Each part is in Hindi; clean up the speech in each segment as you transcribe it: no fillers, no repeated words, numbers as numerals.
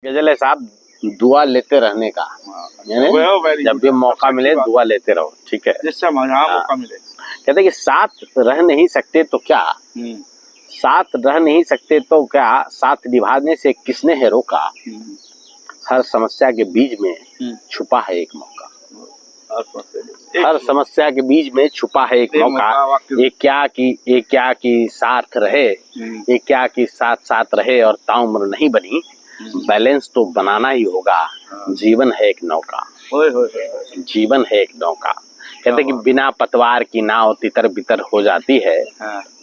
गजल है साहब, दुआ लेते रहने का, यानी जब भी मौका मिले दुआ लेते रहो, ठीक है, जिससे मौका मिले। कहते कि साथ रह नहीं सकते तो क्या, साथ रह नहीं सकते तो क्या, साथ निभाने से किसने है रोका, हर समस्या के बीच में छुपा है एक मौका, हर समस्या के बीच में छुपा है एक मौका, ये क्या कि साथ रहे, ये क्या कि साथ साथ रहे और ताउम्र नहीं बनी, बैलेंस तो बनाना ही होगा, जीवन है एक नौका, जीवन है एक नौका। कहते कि बिना पतवार की नाव तितर बितर हो जाती है,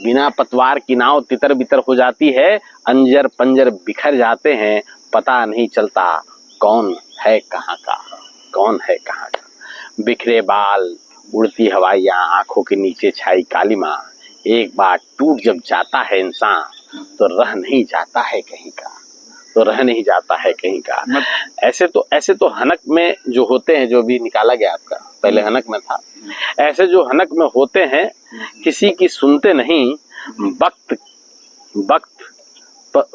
बिना पतवार की नाव तितर बितर हो जाती है, अंजर पंजर बिखर जाते हैं, पता नहीं चलता कौन है कहाँ का, कौन है कहाँ का। बिखरे बाल, उड़ती हवाइयाँ, आंखों के नीचे छाई कालिमा, एक बार टूट जब जाता है इंसान तो रह नहीं जाता है कहीं का, तो रह नहीं जाता है कहीं का। ऐसे तो हनक में जो होते हैं, जो भी निकाला गया आपका, पहले हनक में था, ऐसे जो हनक में होते हैं किसी की सुनते नहीं, वक्त पर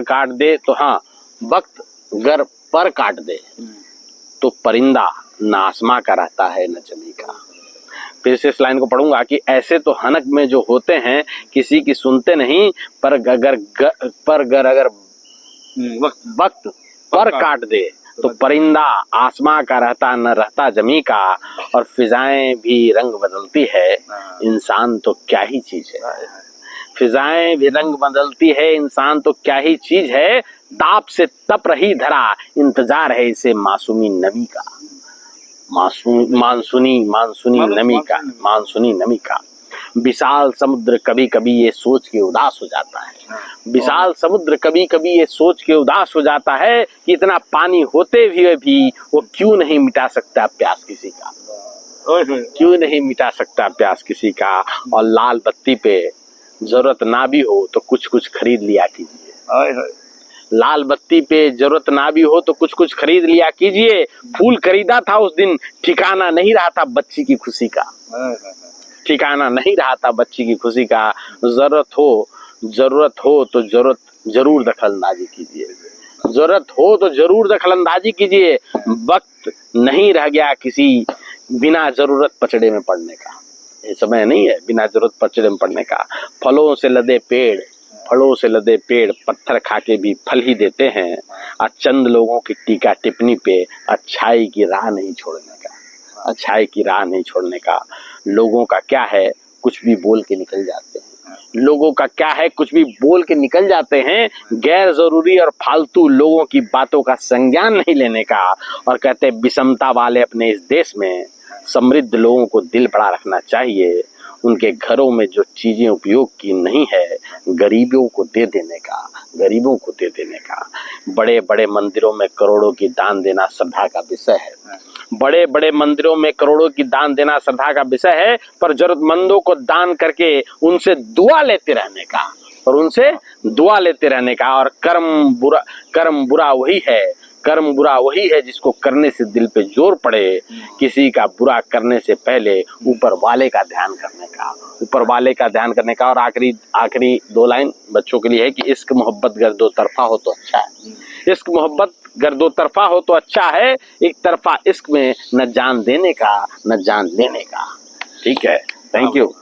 काट दे तो, हाँ वक्त गर पर काट दे तो परिंदा न आसमां का रहता है न जमी का। फिर से इस लाइन को पढ़ूंगा कि ऐसे तो हनक में जो होते हैं किसी की सुनते नहीं, पर अगर वक्त पर काट दे तो परिंदा आसमां का रहता न रहता जमी का। और फिजाएं भी रंग बदलती है, इंसान तो क्या ही चीज है, फिजाएं भी रंग बदलती है, इंसान तो क्या ही चीज है, ताप से तप रही धरा, इंतजार है इसे मासूमी नमी का, मानसूनी नमी का, मानसूनी नमी का। विशाल समुद्र कभी कभी ये सोच के उदास हो जाता है, विशाल समुद्र कभी कभी ये सोच के उदास हो जाता है कि इतना पानी होते हुए भी वो क्यों नहीं मिटा सकता प्यास किसी का, क्यों नहीं मिटा सकता प्यास किसी का। और लाल बत्ती पे जरूरत ना भी हो तो कुछ कुछ खरीद लिया कीजिए, लाल बत्ती पे जरूरत ना भी हो तो कुछ कुछ खरीद लिया कीजिए। फूल खरीदा था उस दिन, ठिकाना नहीं रहा था बच्ची की खुशी का, ठिकाना नहीं रहा था बच्ची की खुशी का। जरूरत हो तो जरूर दखलंदाजी कीजिए, जरूरत हो तो जरूर दखलंदाजी कीजिए। वक्त नहीं रह गया किसी बिना जरूरत पचड़े में पड़ने का, ये समय नहीं है बिना जरूरत पचड़े में पड़ने का। फलों से लदे पेड़ पत्थर खा के भी फल ही देते हैं, और चंद लोगों की टीका टिप्पणी पे अच्छाई की राह नहीं छोड़ने का, अच्छाई की राह नहीं छोड़ने का। लोगों का क्या है कुछ भी बोल के निकल जाते हैं, लोगों का क्या है कुछ भी बोल के निकल जाते हैं, गैर जरूरी और फालतू लोगों की बातों का संज्ञान नहीं लेने का। और कहते हैं विषमता वाले अपने इस देश में समृद्ध लोगों को दिल बड़ा रखना चाहिए, उनके घरों में जो चीजें उपयोग की नहीं है गरीबों को दे देने का, गरीबों को दे देने का। बड़े बड़े मंदिरों में करोड़ों की दान देना श्रद्धा का विषय है, बड़े बड़े मंदिरों में करोड़ों की दान देना श्रद्धा का विषय है, पर जरूरतमंदों को दान करके उनसे दुआ लेते रहने का, और उनसे दुआ लेते रहने का। और कर्म बुरा वही है जिसको करने से दिल पे जोर पड़े, किसी का बुरा करने से पहले ऊपर वाले का ध्यान करने का, ऊपर वाले का ध्यान करने का। और आखिरी दो लाइन बच्चों के लिए है कि इश्क मोहब्बत अगर दो तरफा हो तो अच्छा है, इश्क मोहब्बत अगर दो तरफा हो तो अच्छा है, एक तरफा इश्क में न जान देने का न जान लेने का। ठीक है, थैंक यू।